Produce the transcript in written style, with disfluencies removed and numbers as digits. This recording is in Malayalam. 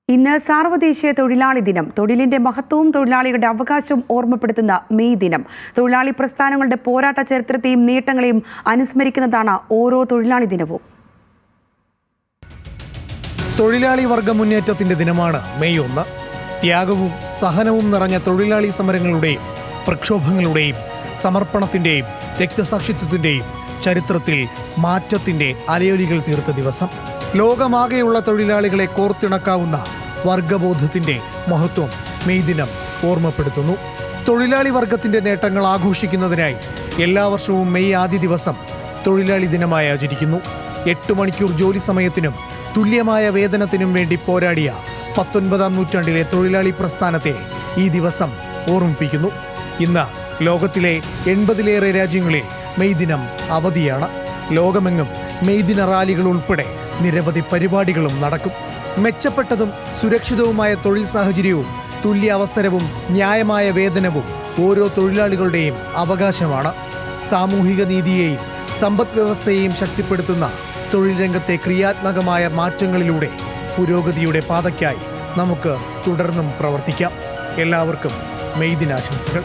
ഇന്ന് സാർവദേശീയ തൊഴിലാളി ദിനം. തൊഴിലിന്റെ മഹത്വവും തൊഴിലാളികളുടെ അവകാശവും ഓർമ്മപ്പെടുത്തുന്ന മെയ് ദിനം. തൊഴിലാളി പ്രസ്ഥാനങ്ങളുടെ പോരാട്ട ചരിത്രത്തെയും നേട്ടങ്ങളെയും അനുസ്മരിക്കുന്നതാണ് ഓരോ തൊഴിലാളി ദിനവും. തൊഴിലാളി വർഗ മുന്നേറ്റത്തിന്റെ ദിനമാണ് മെയ് 1. ത്യാഗവും സഹനവും നിറഞ്ഞ തൊഴിലാളി സമരങ്ങളുടെയും പ്രക്ഷോഭങ്ങളുടെയും സമർപ്പണത്തിന്റെയും രക്തസാക്ഷിത്വത്തിന്റെയും ചരിത്രത്തിൽ മാറ്റത്തിന്റെ അലയൊലികൾ തീർത്ത ദിവസം. ലോകമാകെയുള്ള തൊഴിലാളികളെ കോർത്തിണക്കാവുന്ന വർഗബോധത്തിന്റെ മഹത്വം മെയ് ദിനം ഓർമ്മപ്പെടുത്തുന്നു. തൊഴിലാളി വർഗത്തിന്റെ നേട്ടങ്ങൾ ആഘോഷിക്കുന്നതിനായി എല്ലാ വർഷവും മെയ് ആദ്യ ദിവസം തൊഴിലാളി ദിനമായി ആചരിക്കുന്നു. 8 മണിക്കൂർ ജോലി സമയത്തിനും തുല്യമായ വേതനത്തിനും വേണ്ടി പോരാടിയ 19ാം നൂറ്റാണ്ടിലെ തൊഴിലാളി പ്രസ്ഥാനത്തെ ഈ ദിവസം ഓർമ്മിപ്പിക്കുന്നു. ഇന്ന് ലോകത്തിലെ 80ലേറെ രാജ്യങ്ങളിൽ മെയ് ദിനം അവധിയാണ്. ലോകമെങ്ങും മെയ് ദിന റാലികൾ ഉൾപ്പെടെ നിരവധി പരിപാടികളും നടക്കും. മെച്ചപ്പെട്ടതും സുരക്ഷിതവുമായ തൊഴിൽ സാഹചര്യവും തുല്യ അവസരവും ന്യായമായ വേതനവും ഓരോ തൊഴിലാളികളുടെയും അവകാശമാണ്. സാമൂഹിക നീതിയെയും സമ്പദ് വ്യവസ്ഥയെയും ശക്തിപ്പെടുത്തുന്ന തൊഴിൽ രംഗത്തെ ക്രിയാത്മകമായ മാറ്റങ്ങളിലൂടെ പുരോഗതിയുടെ പാതയ്ക്കായി നമുക്ക് തുടർന്നും പ്രവർത്തിക്കാം. എല്ലാവർക്കും മെയ് ദിനാശംസകൾ.